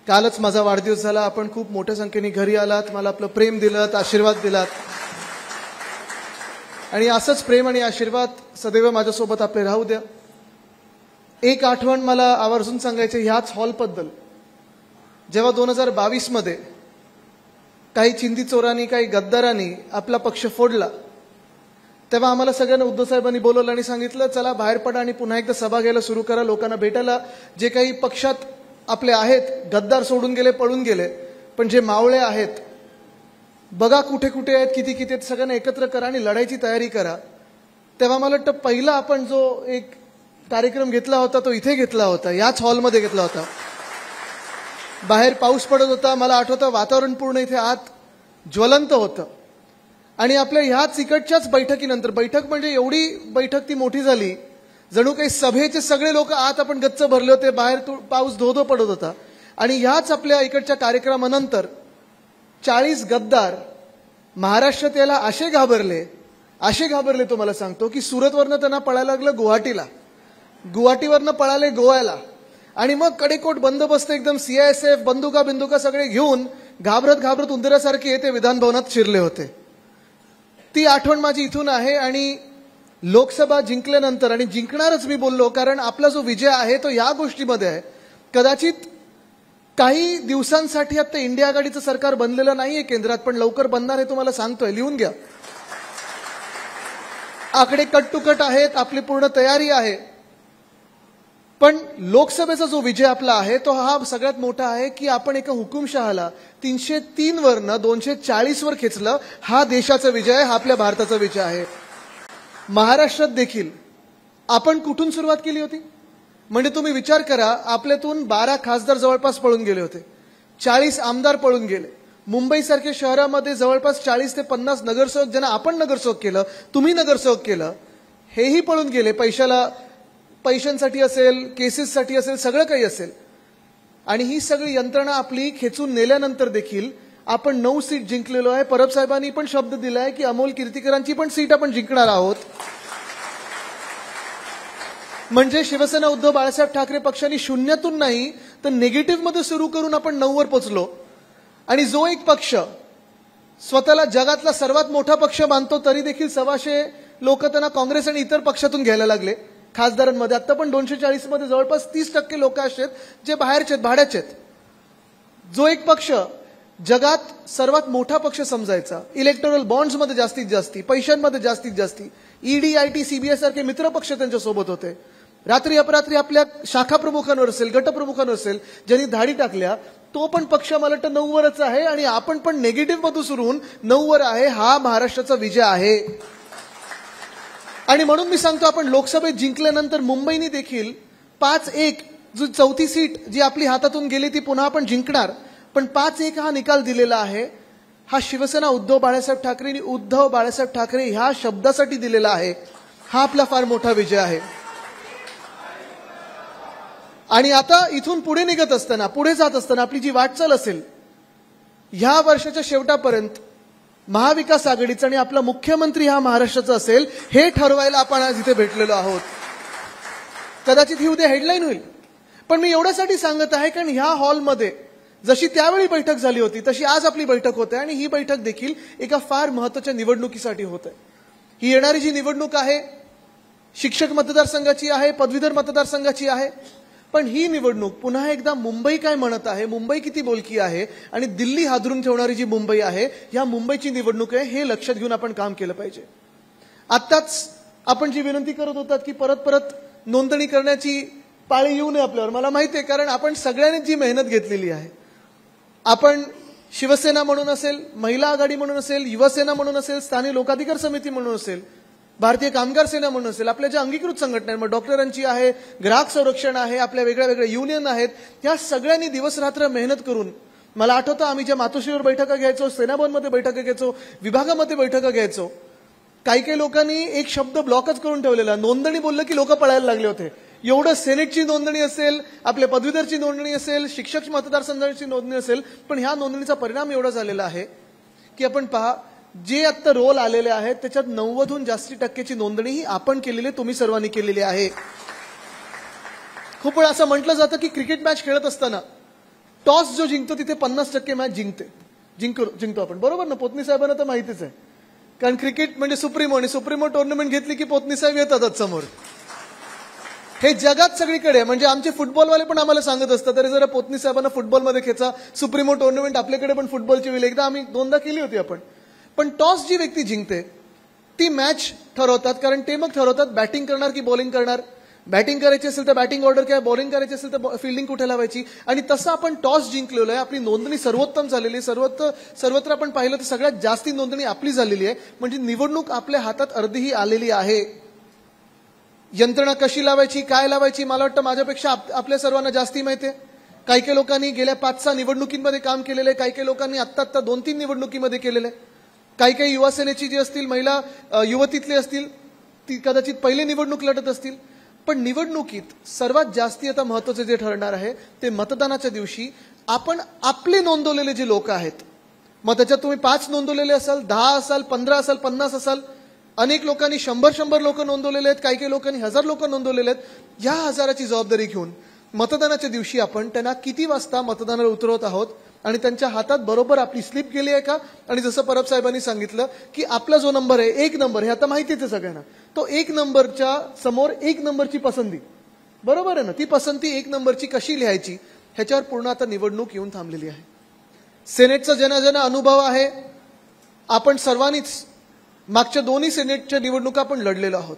कालच माझा वाढदिवस झाला. आपण खूप मोठ्या संख्येने घरी आलात, मला आपलं प्रेम दिलं, आशीर्वाद दिलात आणि असंच प्रेम आणि आशीर्वाद सदैव माझ्यासोबत आपले राहू द्या. एक आठवण मला आवर्जून सांगायचे ह्याच हॉलबद्दल. जेव्हा 2022 मध्ये काही चिंदी चोरांनी, काही गद्दारांनी आपला पक्ष फोडला, तेव्हा आम्हाला सगळ्यांना उद्धव साहेबांनी बोलवलं आणि सांगितलं, चला बाहेर पडा आणि पुन्हा एकदा सभा घ्यायला सुरू करा, लोकांना भेटायला. जे काही पक्षात आपले आहेत, गद्दार सोडून गेले, पळून गेले, पण जे मावळे आहेत बघा कुठे कुठे आहेत, किती किती आहेत, सगळ्यांना एकत्र करा आणि लढाईची तयारी करा. तेव्हा मला वाटतं पहिला आपण जो एक कार्यक्रम घेतला होता तो इथे घेतला होता, याच हॉलमध्ये घेतला होता. बाहेर पाऊस पडत होता, मला आठवतं वातावरण पूर्ण इथे आत ज्वलंत होतं. आणि आपल्या ह्याच इकडच्याच बैठकीनंतर, बैठक म्हणजे एवढी बैठक ती मोठी झाली, जणू काही सभेचे सगळे लोक आत आपण गच्च भरले होते, बाहेर पाऊस धो धो पडत होता. आणि ह्याच आपल्या इकडच्या कार्यक्रमानंतर 40 गद्दार महाराष्ट्रात याला असे घाबरले तुम्हाला सांगतो की सुरतवरनं त्यांना पळायला लागलं गुवाहाटीला, गुवाहाटीवरनं पळाले गोव्याला आणि मग कडेकोट बंदोबस्त एकदम CISF बंदुका सगळे घेऊन घाबरत उंदरासारखे ते विधान भवनात शिरले होते. ती आठवण माझी इथून आहे. आणि लोकसभा जिंकल्यानंतर, आणि जिंकणारच मी बोललो, कारण आपला जो विजय आहे तो या गोष्टीमध्ये आहे. कदाचित काही दिवसांसाठी आता इंडिया आघाडीचं सरकार बनलेलं नाहीये केंद्रात, पण लवकर बनणार आहे तुम्हाला सांगतोय, लिहून घ्या. आकडे कट टू कट आहेत, आपली पूर्ण तयारी आहे. पण लोकसभेचा जो विजय आपला आहे तो हा सगळ्यात मोठा आहे की आपण एका हुकुमशहाला 303 वरनं 240 वर खेचलं. हा देशाचा विजय आहे, हा आपल्या भारताचा विजय आहे. महाराष्ट्रात देखील आपण कुठून सुरुवात केली होती? म्हणजे तुम्ही विचार करा, आपल्यातून 12 खासदार जवळपास पळून गेले होते, 40 आमदार पळून गेले. मुंबईसारख्या शहरामध्ये जवळपास 40 ते 50 नगरसेवक, ज्यांना आपण नगरसेवक केलं, तुम्ही नगरसेवक केलं, हेही पळून गेले. पैशांसाठी असेल, केसेससाठी असेल, सगळं काही असेल. आणि ही सगळी यंत्रणा आपली खेचून नेल्यानंतर देखील आपण 9 सीट जिंकलेलो आहे. परब साहेबांनी पण शब्द दिलाय की अमोल कीर्तीकरांची पण सीट आपण जिंकणार आहोत. म्हणजे शिवसेना उद्धव बाळासाहेब ठाकरे पक्षांनी शून्यातून नाही तर निगेटिव्ह मध्ये सुरू करून आपण 9 वर पोहोचलो. आणि जो एक पक्ष स्वतःला जगातला सर्वात मोठा पक्ष मानतो, तरी देखील 125 लोक त्यांना काँग्रेस आणि इतर पक्षातून घ्यायला लागले खासदारांमध्ये. आता पण 240 मध्ये जवळपास 30% लोक आहेत जे बाहेरचे, भाड्याचे आहेत. जो एक पक्ष जगात सर्वात मोठा पक्ष समजायचा, इलेक्टोरल बॉन्ड्समध्ये जास्तीत जास्ती, पैशांमध्ये जास्तीत जास्ती, ED, IT, CBI सारखे मित्र पक्ष त्यांच्यासोबत होते. रात्री अपरात्री आपल्या शाखा प्रमुखांवर असेल, गटप्रमुखांवर असेल, ज्यांनी धाडी टाकल्या, तो पण पक्ष मला वाटतं 9 वरच आहे. आणि आपण पण नेगेटिव्ह मधून सुरू होऊन 9 वर आहे. हा महाराष्ट्राचा विजय आहे. आणि म्हणून मी सांगतो, आपण लोकसभेत जिंकल्यानंतर मुंबईने देखील 5-1 जो 4थी सीट जी आपली हातातून गेली ती पुन्हा आपण जिंकणार. पण 5-1 हा निकाल दिलेला आहे. हा शिवसेना उद्धव बाळासाहेब ठाकरेंनी उद्धव बाळासाहेब ठाकरे ह्या शब्दासाठी दिलेला आहे. हा आपला फार मोठा विजय आहे. आणि आता इथून पुढे निघत असताना, पुढे जात असताना आपली जी वाटचाल असेल, ह्या वर्षाच्या शेवटापर्यंत महाविकास आघाडीचा आणि आपला मुख्यमंत्री हा महाराष्ट्राचा असेल, हे ठरवायला आपण आज इथे भेटलेलो आहोत. कदाचित ही उद्या हेडलाईन होईल, पण मी एवढ्यासाठी सांगत आहे कारण ह्या हॉलमध्ये जशी त्यावेळी बैठक झाली होती तशी आज आपली बैठक होते. आणि ही बैठक देखील एका फार महत्त्वाच्या निवडणुकीसाठी होत आहे. ही येणारी जी निवडणूक आहे शिक्षक मतदारसंघाची आहे, पदवीधर मतदारसंघाची आहे. पण ही निवडणूक पुन्हा एकदा मुंबई काय म्हणत आहे, मुंबई किती बोलकी आहे आणि दिल्ली हादरून ठेवणारी जी मुंबई आहे, ह्या मुंबईची निवडणूक आहे, हे लक्षात घेऊन आपण काम केलं पाहिजे. आत्ताच आपण जी विनंती करत होतात की परत नोंदणी करण्याची पाळी येऊ नये आपल्यावर, मला माहिती आहे, कारण आपण सगळ्यांनी जी मेहनत घेतलेली आहे, आपण शिवसेना म्हणून असेल, महिला आघाडी म्हणून असेल, युवासेना म्हणून असेल, स्थानिक लोकाधिकार समिती म्हणून असेल, भारतीय कामगार सेना म्हणून असेल, आपल्या ज्या अंगीकृत संघटना, मग डॉक्टरांची आहे, ग्राहक संरक्षण आहे, आपल्या वेगळ्या युनियन आहेत, या सगळ्यांनी दिवस रात्र मेहनत करून, मला आठवतं आम्ही ज्या मातोश्रीवर बैठका घ्यायचो, सेनाभवनमध्ये बैठका घ्यायचो, विभागामध्ये बैठका घ्यायचो, काही लोकांनी एक शब्द ब्लॉकच करून ठेवलेला, नोंदणी बोललं की लोक पळायला लागले होते. एवढं सेनेटची नोंदणी असेल, आपल्या पदवीधरची नोंदणी असेल, शिक्षक मतदारसंघाची नोंदणी असेल, पण ह्या नोंदणीचा परिणाम एवढा झालेला आहे की आपण पहा, जे आता रोल आलेले आहेत त्याच्यात 90हून जास्ती टक्क्याची नोंदणी ही आपण केलेली, तुम्ही सर्वांनी केलेली आहे. खूप वेळा असं म्हटलं जातं की क्रिकेट मॅच खेळत असताना टॉस जो जिंकतो तिथे 50% मॅच जिंकतो आपण, बरोबर ना? पोतनी साहेबांना तर माहितीच आहे, कारण क्रिकेट म्हणजे सुप्रीमो, आणि सुप्रीमो टुर्नामेंट घेतली की पोतनी साहेब येतातच समोर. हे जगात सगळीकडे, म्हणजे आमचे फुटबॉलवाले पण आम्हाला सांगत असतात, तरी जरा पोतनी साहेबांना फुटबॉलमध्ये खेचा, सुप्रीमो टुर्नामेंट आपल्याकडे पण फुटबॉलची वेळ एकदा आम्ही 2दा केली होती आपण. पण टॉस जी व्यक्ती जिंकते ती मॅच ठरवतात, कारण ते मग ठरवतात बॅटिंग करणार की बॉलिंग करणार. बॅटिंग करायची असेल तर बॅटिंग ऑर्डर काय, बॉलिंग करायची असेल तर फिल्डिंग कुठे लावायची. आणि तसं आपण टॉस जिंकलेलो आहे, आपली नोंदणी सर्वोत्तम झालेली आहे. सर्वत्र आपण पाहिलं तर सगळ्यात जास्ती नोंदणी आपली झालेली आहे. म्हणजे निवडणूक आपल्या हातात अर्धीही आलेली आहे. यंत्रणा कशी लावायची, काय लावायची, मला वाटतं माझ्यापेक्षा आपल्या सर्वांना जास्ती माहिती आहे. काही काही लोकांनी गेल्या 5-6 निवडणुकीमध्ये काम केलेलं आहे, काही काही लोकांनी आत्ता 2-3 निवडणुकीमध्ये केलेलं आहे. काही काही युवा सेनेची जी असतील, महिला युवतीतले असतील, ती कदाचित पहिली निवडणूक लढत असतील. पण निवडणुकीत सर्वात जास्ती आता महत्वाचे जे ठरणार आहे ते मतदानाच्या दिवशी आपण आपले नोंदवलेले जे लोक आहेत, मग त्याच्यात तुम्ही 5 नोंदवलेले असाल, 10 असाल, 15 असाल, 50 असाल, अनेक लोकांनी 100 लोक नोंदवलेले आहेत, काही काही लोकांनी 1000 लोक नोंदवलेले आहेत. या 1000ची जबाबदारी घेऊन मतदानाच्या दिवशी आपण त्यांना किती वाजता मतदानाला उतरवत आहोत आणि त्यांच्या हातात बरोबर आपली स्लिप गेली आहे का. आणि जसं परब साहेबांनी सांगितलं की आपला जो नंबर आहे 1 नंबर, हे आता माहितीच आहे सगळ्यांना, तो 1 नंबरच्या समोर 1 नंबरची पसंती, बरोबर आहे ना? ती पसंती 1 नंबरची कशी लिहायची ह्याच्यावर पूर्ण आता निवडणूक येऊन थांबलेली आहे. सेनेटचा ज्यांना अनुभव आहे, आपण सर्वांनीच मागच्या 2 सेनेटच्या निवडणुका आपण लढलेलो आहोत.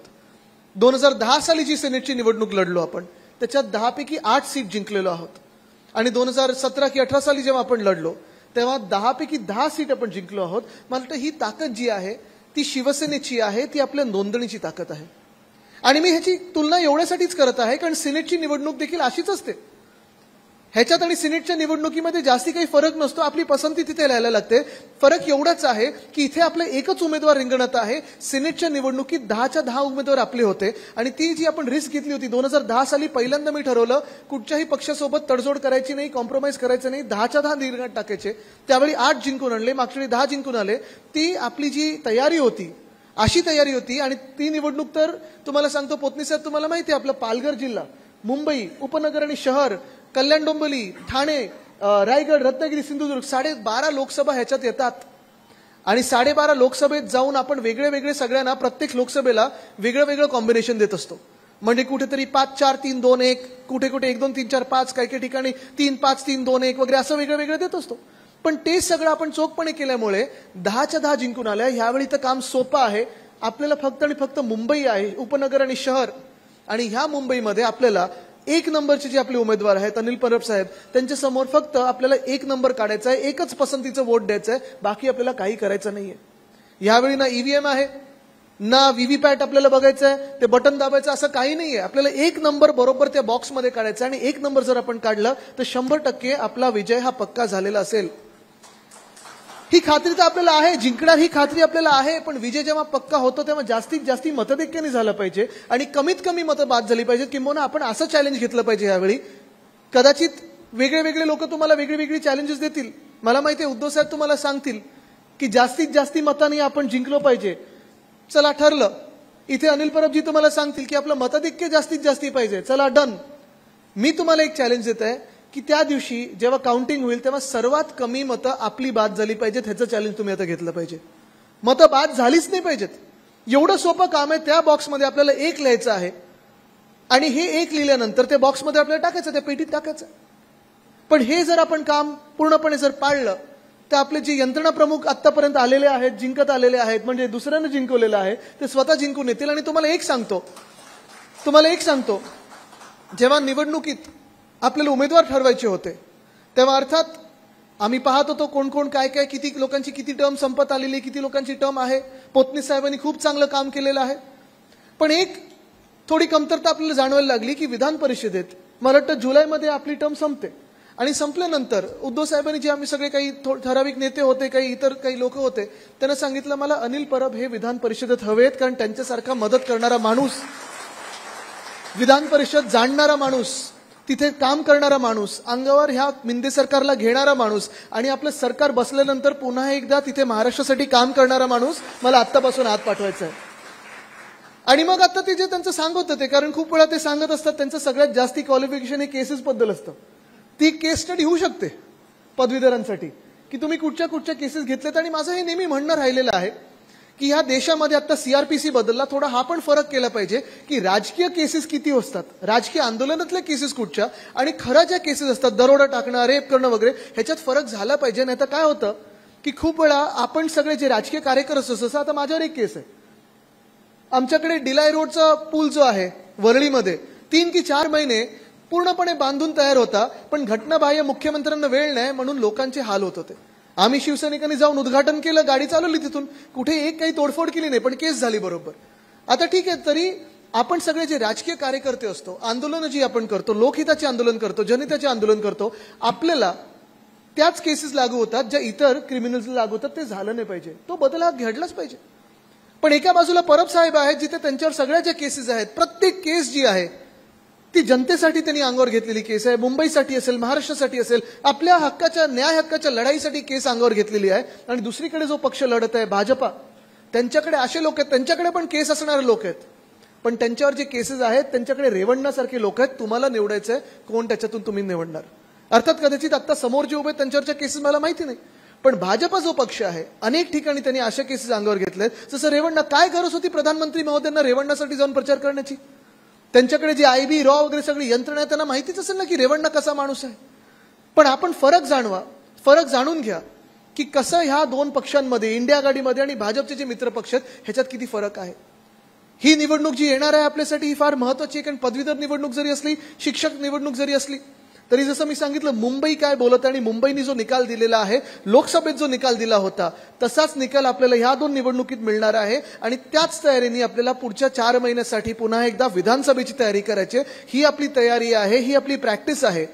2010 साली जी सेनेटची निवडणूक लढलो आपण, त्याच्यात 10 पैकी 8 सीट जिंकलेलो आहोत. आणि 2017 की 18 साली जेव्हा आपण लढलो तेव्हा 10 पैकी 10 सीट आपण जिंकलो आहोत. मला वाटतं ही ताकद जी आहे ती शिवसेनेची आहे, ती आपल्या नोंदणीची ताकद आहे. आणि मी ह्याची तुलना एवढ्यासाठीच करत आहे कारण सिनेटची निवडणूक देखील अशीच असते. ह्याच्यात आणि सिनेटच्या निवडणुकीमध्ये जास्ती काही फरक नसतो, आपली पसंती तिथे लिहायला लागते. फरक एवढाच आहे की इथे आपले एकच उमेदवार रिंगणात आहे. सिनेटच्या निवडणुकीत 10च्या 10 उमेदवार आपले होते आणि ती जी आपण रिस्क घेतली होती 2010 साली पहिल्यांदा मी ठरवलं कुठच्याही पक्षासोबत तडजोड करायची नाही, कॉम्प्रोमाइज करायचं नाही, 10च्या 10 रिंगणात टाकायचे. त्यावेळी 8 जिंकून आणले, मागच्या वेळी 10 जिंकून आले. ती आपली जी तयारी होती, अशी तयारी होती. आणि ती निवडणूक तर तुम्हाला सांगतो पोतनी साहेब, तुम्हाला माहिती आहे आपला पालघर जिल्हा, मुंबई उपनगर आणि शहर, कल्याण डोंबिवली, ठाणे, रायगड, रत्नागिरी, सिंधुदुर्ग, 12.5 लोकसभा ह्याच्यात येतात. आणि 12.5 लोकसभेत जाऊन आपण वेगळे सगळ्यांना प्रत्येक लोकसभेला वेगळं कॉम्बिनेशन देत असतो. म्हणजे कुठेतरी 5-4-3-2-1, कुठे 1-2-3-4-5, काही ठिकाणी 3-5-3-2-1 वगैरे असं वेगळं देत असतो. पण ते सगळं आपण चोखपणे केल्यामुळे 10च्या 10 जिंकून आल्या. ह्यावेळी तर काम सोपं आहे. आपल्याला फक्त आणि फक्त मुंबई आहे, उपनगर आणि शहर. आणि ह्या मुंबईमध्ये आपल्याला 1 नंबरचे जे आपले उमेदवार आहेत अनिल परब साहेब, त्यांच्या समोर फक्त आपल्याला 1 नंबर काढायचा आहे, एकच पसंतीचं वोट द्यायचं आहे, बाकी आपल्याला काही करायचं नाहीये. यावेळी ना ईव्हीएम आहे ना व्हीव्हीपॅट आपल्याला बघायचं आहे, ते बटन दाबायचं असं काही नाहीये. आपल्याला 1 नंबर बरोबर त्या बॉक्समध्ये काढायचा आहे आणि 1 नंबर जर आपण काढलं तर 100% आपला विजय हा पक्का झालेला असेल. ही खात्री तर आपल्याला आहे, जिंकणार ही खात्री आपल्याला आहे. पण विजय जेव्हा पक्का होतो तेव्हा जास्तीत जास्त मतदैक्याने झालं पाहिजे आणि कमीत कमी मतं बाद झाली पाहिजेत. किंबहुना आपण असं चॅलेंज घेतलं पाहिजे यावेळी. कदाचित वेगळे लोक तुम्हाला वेगळी चॅलेंजेस देतील. मला माहिती आहे उद्धव साहेब तुम्हाला सांगतील की जास्तीत जास्त मतांनी आपण जिंकलो पाहिजे. चला ठरलं. इथे अनिल परबजी तुम्हाला सांगतील की आपलं मतदैक्य जास्तीत जास्त पाहिजे. चला डन. मी तुम्हाला एक चॅलेंज देत आहे की त्या दिवशी जेव्हा काउंटिंग होईल तेव्हा सर्वात कमी मतं आपली बाद झाली पाहिजेत. ह्याचं चॅलेंज तुम्ही आता घेतलं पाहिजे. मतं बाद झालीच नाही पाहिजेत. एवढं सोपं काम आहे. त्या बॉक्समध्ये आपल्याला 1 लिहायचं आहे आणि हे 1 लिहिल्यानंतर त्या बॉक्समध्ये आपल्याला टाकायचं, त्या पेटीत टाकायचं. पण हे जर आपण काम पूर्णपणे जर पाळलं तर आपले जे यंत्रणा प्रमुख आतापर्यंत आलेले आहेत, जिंकत आलेले आहेत, म्हणजे दुसऱ्यानं जिंकवलेलं आहे, ते स्वतः जिंकून येतील. आणि तुम्हाला एक सांगतो जेव्हा निवडणुकीत आपल्याला उमेदवार ठरवायचे होते तेव्हा अर्थात आम्ही पाहत होतो कोण काय किती लोकांची किती टर्म संपत आलेली, किती लोकांची टर्म आहे. पोतनी साहेबांनी खूप चांगलं काम केलेलं आहे. पण एक थोडी कमतरता आपल्याला जाणवायला लागली की विधान परिषदेत मला वाटतं जुलैमध्ये आपली टर्म संपते आणि संपल्यानंतर उद्धव साहेबांनी जे आम्ही सगळे काही ठराविक नेते होते, काही लोक होते, त्यांना सांगितलं मला अनिल परब हे विधान परिषदेत हवेत, कारण त्यांच्यासारखा मदत करणारा माणूस, विधान परिषद जाणणारा माणूस, तिथे काम करणारा माणूस, अंगावर ह्या मिंदे सरकारला घेणारा माणूस आणि आपलं सरकार बसल्यानंतर पुन्हा एकदा तिथे महाराष्ट्रासाठी काम करणारा माणूस मला आत्तापासून आत पाठवायचा आहे. आणि मग आता ते जे त्यांचं सांगत होते, कारण खूप वेळा ते सांगत असतात त्यांचं सगळ्यात जास्ती क्वालिफिकेशन हे केसेस बद्दल असतं. ती केस स्टडी होऊ शकते पदवीधरांसाठी की तुम्ही कुठच्या कुठच्या केसेस घेतल्यात. आणि माझं हे नेहमी म्हणणं राहिलेलं आहे की ह्या देशामध्ये आता सीआरपीसी बदलला, थोडा हा पण फरक केला पाहिजे की राजकीय केसेस किती असतात, राजकीय आंदोलनातल्या केसेस कुठच्या आणि खऱ्या ज्या केसेस असतात, दरोडा टाकणं, रेप करणं वगैरे, ह्याच्यात फरक झाला पाहिजे. नाही तर काय होतं की खूप वेळा आपण सगळे जे राजकीय कार्यकर्ते असतो, जसं आता माझ्यावर एक केस आहे, आमच्याकडे डिलाय रोडचा पूल जो आहे वरळीमध्ये 3 की 4 महिने पूर्णपणे बांधून तयार होता, पण घटनाबाह्य मुख्यमंत्र्यांना वेळ नाही म्हणून लोकांचे हाल होत होते. आम्ही शिवसैनिकांनी जाऊन उद्घाटन केलं, गाडी चालवली तिथून, कुठे एक काही तोडफोड केली नाही, पण केस झाली बरोबर. आता ठीक आहे, तरी आपण सगळे जे राजकीय कार्यकर्ते असतो, आंदोलनं जी आपण करतो, लोकहिताचे आंदोलन करतो, जनहिताचे आंदोलन करतो, आपल्याला त्याच केसेस लागू होतात ज्या इतर क्रिमिनल्स लागू होतात. ते झालं नाही पाहिजे, तो बदल हा घडलाच पाहिजे. पण एका बाजूला परब साहेब आहेत जिथे त्यांच्यावर सगळ्या ज्या केसेस आहेत, प्रत्येक केस जी आहे ती जनतेसाठी त्यांनी अंगावर घेतलेली केस आहे. मुंबईसाठी असेल, महाराष्ट्रासाठी असेल, आपल्या हक्काच्या, न्याय हक्काच्या लढाईसाठी केस अंगावर घेतलेली आहे. आणि दुसरीकडे जो पक्ष लढत आहे भाजपा, त्यांच्याकडे असे लोक आहेत, त्यांच्याकडे पण केस असणारे लोक आहेत, पण त्यांच्यावर जे केसेस आहेत त्यांच्याकडे रेवणण्यासारखे लोक आहेत. तुम्हाला निवडायचं आहे कोण त्याच्यातून तुम्ही निवडणार. अर्थात कदाचित आता समोर जे उभे त्यांच्यावरच्या केसेस मला माहिती नाही, पण भाजपा जो पक्ष आहे अनेक ठिकाणी त्यांनी अशा केसेस अंगावर घेतलेत. जसं रेवण्णा, काय गरज होती प्रधानमंत्री महोदयांना रेवण्णासाठी जाऊन प्रचार करण्याची? त्यांच्याकडे जी आयबी रॉ वगैरे सगळी यंत्रणा आहे, त्यांना माहितीच असेल ना की रेवण्णा कसा माणूस आहे. पण आपण फरक जाणवा, फरक जाणून घ्या की कसं ह्या दोन पक्षांमध्ये, इंडिया आघाडीमध्ये आणि भाजपचे जे मित्र पक्ष आहेत ह्याच्यात किती फरक आहे. ही निवडणूक जी येणार आहे आपल्यासाठी ही फार महत्वाची आहे. कारण पदवीधर निवडणूक जरी असली, शिक्षक निवडणूक जरी असली, तरी जसं मी सांगितलं मुंबई काय बोलत आणि मुंबईने जो निकाल दिलेला आहे, लोकसभेत जो निकाल दिला होता तसाच निकाल आपल्याला ह्या 2 निवडणुकीत मिळणार आहे. आणि त्याच तयारीने आपल्याला पुढच्या 4 महिन्यासाठी पुन्हा एकदा विधानसभेची तयारी करायची. ही आपली तयारी आहे, ही आपली प्रॅक्टिस आहे.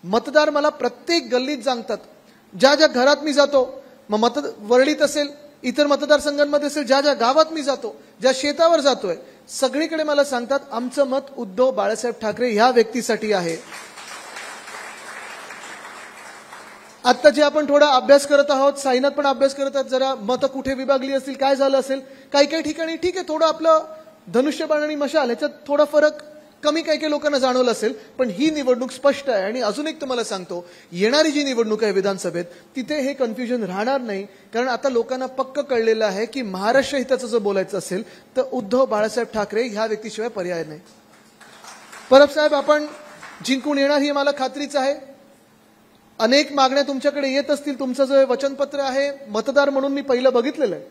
मतदार मला प्रत्येक गल्लीत सांगतात, ज्या ज्या घरात मी जातो, मग वरळीत असेल, इतर मतदारसंघांमध्ये असेल, ज्या ज्या गावात मी जातो, ज्या शेतावर जातोय, सगळीकडे मला सांगतात आमचं मत उद्धव बाळासाहेब ठाकरे ह्या व्यक्तीसाठी आहे. आता जे आपण थोडा अभ्यास करत आहोत, साईनाथ पण अभ्यास करत आहेत, जरा मतं कुठे विभागली असतील, काय झालं असेल, काही काही ठिकाणी ठीक आहे, थोडं आपलं धनुष्यबाण आणि मशाल ह्याच्यात थोडा फरक कमी काही लोकांना जाणवलं असेल, पण ही निवडणूक स्पष्ट आहे. आणि अजून एक तुम्हाला सांगतो, येणारी जी निवडणूक आहे विधानसभेत, तिथे हे कन्फ्युजन राहणार नाही. कारण आता लोकांना पक्क कळलेलं आहे की महाराष्ट्र हिताचं जर बोलायचं असेल तर उद्धव बाळासाहेब ठाकरे ह्या व्यक्तीशिवाय पर्याय नाही. परब साहेब, आपण जिंकून येणार ही मला खात्रीच आहे. अनेक मागण्या तुमच्याकडे येत असतील. तुमचं जे वचनपत्र आहे मतदार म्हणून मी पहिलं बघितलेलं आहे,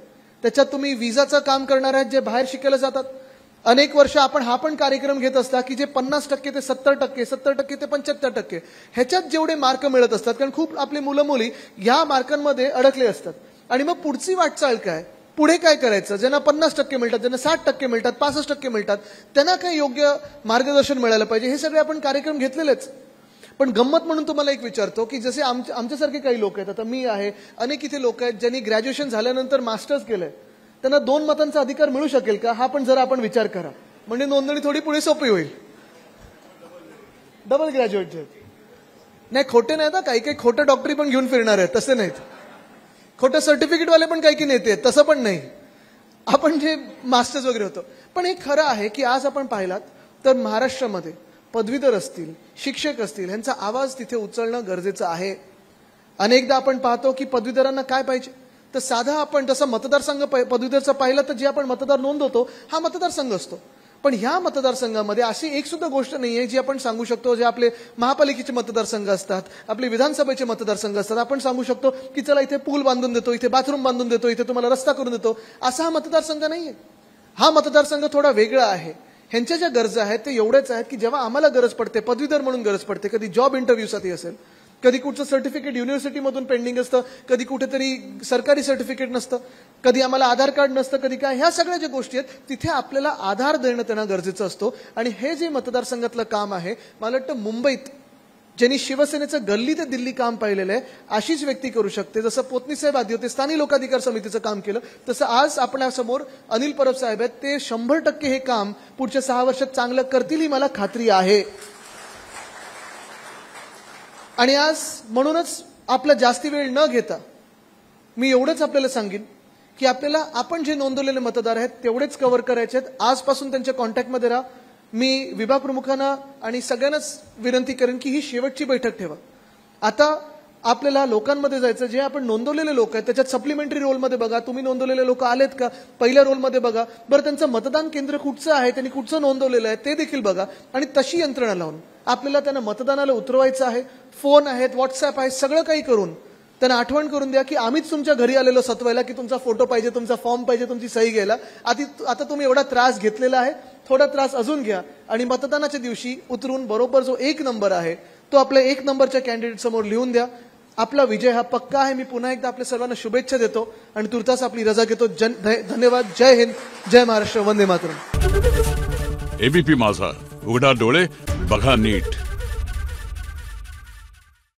त्याच्यात तुम्ही विजाचं काम करणार आहेत जे बाहेर शिकायला जातात. अनेक वर्ष आपण हा पण कार्यक्रम घेत असता की जे 50% ते 70%, 70% ते 75% ह्याच्यात जेवढे मार्क मिळत असतात, कारण खूप आपले मुलं मुली या मार्कांमध्ये अडकले असतात. आणि मग पुढची वाटचाल काय, पुढे काय करायचं, ज्यांना 50% मिळतात, ज्यांना 60% मिळतात, 65% मिळतात, त्यांना काय योग्य मार्गदर्शन मिळालं पाहिजे, हे सगळे आपण कार्यक्रम घेतलेलेच. पण गंमत म्हणून तुम्हाला एक विचारतो की जसे आमच्यासारखे काही लोक आहेत, आता मी आहे, अनेक इथे लोक आहेत ज्यांनी ग्रॅज्युएशन झाल्यानंतर मास्टर्स केलंय, त्यांना 2 मतांचा अधिकार मिळू शकेल का, हा पण जरा आपण विचार करा. म्हणजे नोंदणी थोडी पुढे सोपी होईल. डबल ग्रॅज्युएट नाही, खोटे नाहीत, काही काही खोटं डॉक्टरी पण घेऊन फिरणार आहेत, तसे नाहीत. खोटं सर्टिफिकेटवाले पण काही नेते, तसं पण नाही. आपण जे मास्टर्स वगैरे होतो. पण हे खरं आहे की आज आपण पाहिलात तर महाराष्ट्रामध्ये पदवीधर असतील, शिक्षक असतील, ह्यांचा आवाज तिथे उचलणं गरजेचं आहे. अनेकदा आपण पाहतो की पदवीधरांना काय पाहिजे, तर साधा आपण जसं मतदारसंघ पदवीधरचा पाहिलं तर जे आपण मतदार नोंदवतो हा मतदारसंघ असतो. पण ह्या मतदारसंघामध्ये अशी एक सुद्धा गोष्ट नाहीये जी आपण सांगू शकतो, जे आपले महापालिकेचे मतदारसंघ असतात, आपले विधानसभेचे मतदारसंघ असतात, आपण सांगू शकतो की चला इथे पूल बांधून देतो, इथे बाथरूम बांधून देतो, इथे तुम्हाला रस्ता करून देतो, असा हा मतदारसंघ नाहीये. हा मतदारसंघ थोडा वेगळा आहे. ह्यांच्या ज्या गरजा आहेत ते एवढेच आहेत की जेव्हा आम्हाला गरज पडते, पदवीधर म्हणून गरज पडते, कधी जॉब इंटरव्ह्यूसाठी असेल, कधी कुठचं सर्टिफिकेट युनिव्हर्सिटीमधून पेंडिंग असतं, कधी कुठेतरी सरकारी सर्टिफिकेट नसतं, कधी आम्हाला आधार कार्ड नसतं, कधी काय, ह्या सगळ्या ज्या गोष्टी आहेत तिथे आपल्याला आधार देणं त्यांना गरजेचं असतो. आणि हे जे मतदारसंघातलं काम आहे, मला वाटतं मुंबईत ज्यांनी शिवसेनेचं गल्ली ते दिल्ली काम पाहिलेलं आहे अशीच व्यक्ती करू शकते. जसं पोतनी साहेब आधी होते, स्थानिक लोकाधिकार समितीचं काम केलं, तसं आज आपल्यासमोर अनिल परब साहेब आहेत. ते 100% हे काम पुढच्या 6 वर्षात चांगलं करतील ही मला खात्री आहे. आणि आज म्हणूनच आपला जास्ती वेळ न घेता मी एवढंच आपल्याला सांगेन की आपल्याला आपण जे नोंदवलेले मतदार आहेत तेवढेच कव्हर करायचे आहेत. आजपासून त्यांच्या कॉन्टॅक्टमध्ये राहा. मी विभाग प्रमुखांना आणि सगळ्यांनाच विनंती करेन की ही शेवटची बैठक ठेवा. आता आपल्याला लोकांमध्ये जायचं, जे आपण नोंदवलेले लोक आहेत त्याच्यात सप्लिमेंटरी रोलमध्ये बघा, तुम्ही नोंदवलेले लोक आलेत का, पहिल्या रोलमध्ये बघा, बरं त्यांचं मतदान केंद्र कुठचं आहे, त्यांनी कुठचं नोंदवलेलं आहे ते देखील बघा, आणि तशी यंत्रणा लावून आपल्याला त्यांना मतदानाला उतरवायचं आहे. फोन आहेत, व्हॉट्सअप आहे, सगळं काही करून त्यांना आठवण करून द्या की आम्हीच तुमच्या घरी आलेलो सतवायला, की तुमचा फोटो पाहिजे, तुमचा फॉर्म पाहिजे, तुमची सही घ्यायला. आता तुम्ही एवढा त्रास घेतलेला आहे, थोडा त्रास अजून घ्या आणि मतदानाच्या दिवशी उतरून बरोबर जो 1 नंबर आहे तो आपल्या 1 नंबरच्या कॅन्डिडेट समोर लिहून द्या. आपला विजय हा पक्का आहे. मी पुन्हा एकदा आपल्या सर्वांना शुभेच्छा देतो आणि तुर्तास आपली रजा घेतो. धन्यवाद. जय हिंद, जय महाराष्ट्र, वंदे मातरम. एबीपी माझा, उघडा डोळे बघा नीट.